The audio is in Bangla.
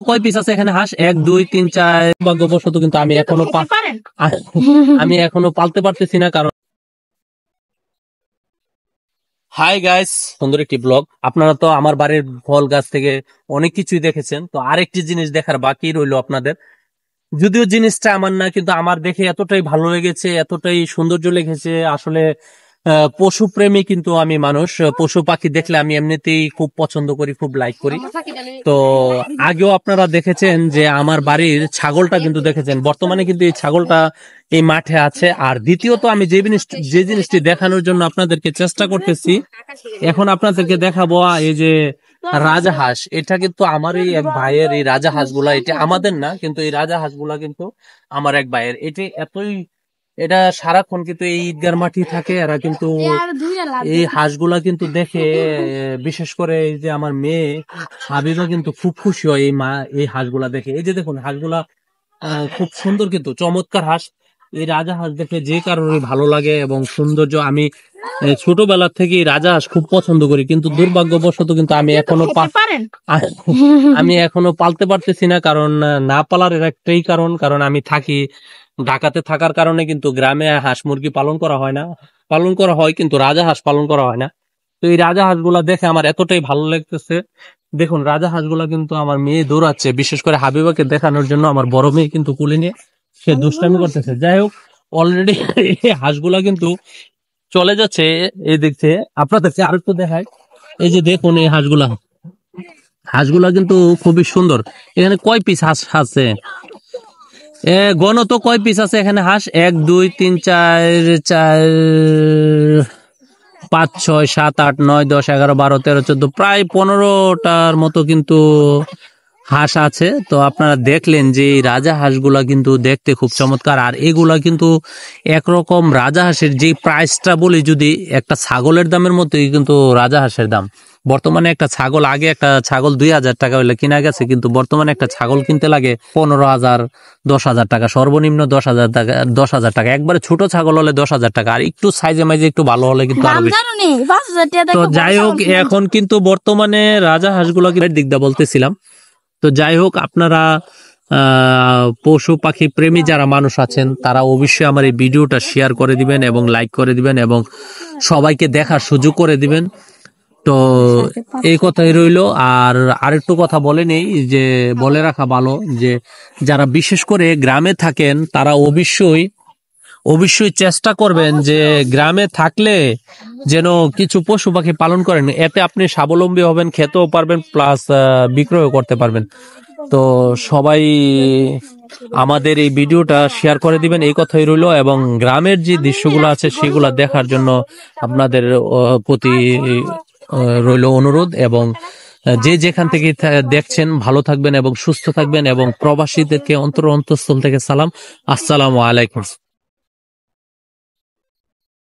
কয় পিস আছে এখানে হাঁস? 1 2 3 4। ভাগ্যবশত কিন্তু আমি এখনো পালতে পারতেছি না, কারণ হাই গাইস, সুন্দর একটি ব্লগ। আপনারা তো আমার বাড়ির ফল গাছ থেকে অনেক কিছুই দেখেছেন, তো আরেকটি জিনিস দেখার বাকি রইলো আপনাদের। যদিও জিনিসটা আমার না, কিন্তু আমার দেখে এতটাই ভালো লেগেছে, এতটাই সৌন্দর্য লেগেছে। আসলে পশু প্রেমী কিন্তু আমি মানুষ। পশু পাখি দেখলে আমি এমনিতেই খুব পছন্দ করি, খুব লাইক করি। তো আগেও আপনারা দেখেছেন যে আমার বাড়ির ছাগলটা কিন্তু দেখেছেন, বর্তমানে কিন্তু এই ছাগলটা এই মাঠে আছে। আর দ্বিতীয়ত আমি যে জিনিসটি দেখানোর জন্য আপনাদেরকে চেষ্টা করতেছি, এখন আপনাদেরকে দেখাবো এই যে রাজাহাঁস। এটা কিন্তু আমারই এক ভাইয়ের। এই রাজাহাঁস গুলা, এটা আমাদের না, কিন্তু এই রাজাহাঁস গুলা কিন্তু আমার এক ভাইয়ের। এটা সারাক্ষণ কিন্তু এই ঈদগার মাঠে থাকে। এরা কিন্তু এই হাঁসগুলা কিন্তু দেখে, বিশেষ করে এই যে আমার মেয়ে হাবিবা কিন্তু খুব খুশি হয় এই হাঁসগুলা দেখে। এই যে দেখুন হাঁসগুলা খুব সুন্দর, কিন্তু চমৎকার হাঁস। এই রাজাহাঁস দেখে যে কারোরই ভালো লাগে এবং সৌন্দর্য। আমি ছোটবেলা থেকে রাজাহাঁস খুব পছন্দ করি, কিন্তু দুর্ভাগ্যবশত কিন্তু আমি এখনো পালতে পারতেছি না। কারণ না পালার এর একটাই কারণ আমি থাকি ঢাকাতে, থাকার কারণে কিন্তু গ্রামে হাঁস মুরগি পালন করা হয় না। পালন করা হয় কিন্তু রাজাহাঁস পালন করা হয় না। তো এই রাজাহাঁস গুলা দেখে আমার এতটাই ভালো লাগতেছে। দেখুন রাজাহাঁস গুলা কিন্তু আমার মেয়ে দৌড়াচ্ছে, বিশেষ করে হাবিবাকে দেখানোর জন্য। আমার বড় মেয়ে কিন্তু কুলে নিয়ে সে দুষ্টামি করতেছে। যাই হোক, অলরেডি এই হাঁসগুলা কিন্তু চলে যাচ্ছে এই দিক থেকে। আপনাদেরকে আরেকটু দেখায়, এই যে দেখুন এই হাঁসগুলা কিন্তু খুবই সুন্দর। এখানে কয় পিস হাঁস আছে? গণ তো কয় পিস আছে এখানে হাঁস? 1 2 3 4 4 5 6 7 8 9 10 11 12 13 14, প্রায় 15টার মতো কিন্তু হাঁস আছে। তো আপনারা দেখলেন যে এই রাজা হাঁসগুলা কিন্তু দেখতে খুব চমৎকার। আর এগুলা কিন্তু একরকম রাজা হাঁসের যে প্রাইসটা বলি, যদি একটা ছাগলের দামের মতোই কিন্তু রাজা হাঁসের দাম। বর্তমানে আগে একটা ছাগল 2,000 টাকা হলে কিনা গেছে, কিন্তু বর্তমানে একটা ছাগল কিনতে লাগে 15,000 10,000 টাকা, সর্বনিম্ন 10,000 টাকা। 10,000 টাকা একবারে ছোট ছাগল হলে 10,000 টাকা, আর একটু সাইজে মাইজে একটু ভালো হলে কিন্তু আরো বেশি। তো যাই হোক, এখন কিন্তু বর্তমানে রাজা হাঁসগুলোকে দিক দিয়ে বলতেছিলাম। তো যাই হোক, আপনারা পশু পাখি প্রেমী যারা মানুষ আছেন, তারা অবশ্যই আমার এই ভিডিওটা শেয়ার করে দিবেন এবং লাইক করে দিবেন এবং সবাইকে দেখার সুযোগ করে দিবেন। তো এই কথাই রইলো। আর আরেকটু কথা বলে নেই, যে বলে রাখা ভালো, যে যারা বিশেষ করে গ্রামে থাকেন তারা অবশ্যই চেষ্টা করবেন যে গ্রামে থাকলে যেন কিছু পশু পাখি পালন করেন। এতে আপনি স্বাবলম্বী হবেন, খেতেও পারবেন, প্লাস বিক্রয়ও করতে পারবেন। তো সবাই আমাদের এই ভিডিওটা শেয়ার করে দিবেন, এই কথাই রইলো। এবং গ্রামের যে দৃশ্যগুলো আছে সেগুলা দেখার জন্য আপনাদের প্রতি রইলো অনুরোধ। এবং যে যেখান থেকে দেখছেন ভালো থাকবেন এবং সুস্থ থাকবেন, এবং প্রবাসীদেরকে অন্তঃস্থল থেকে সালাম। আসসালামু আলাইকুম।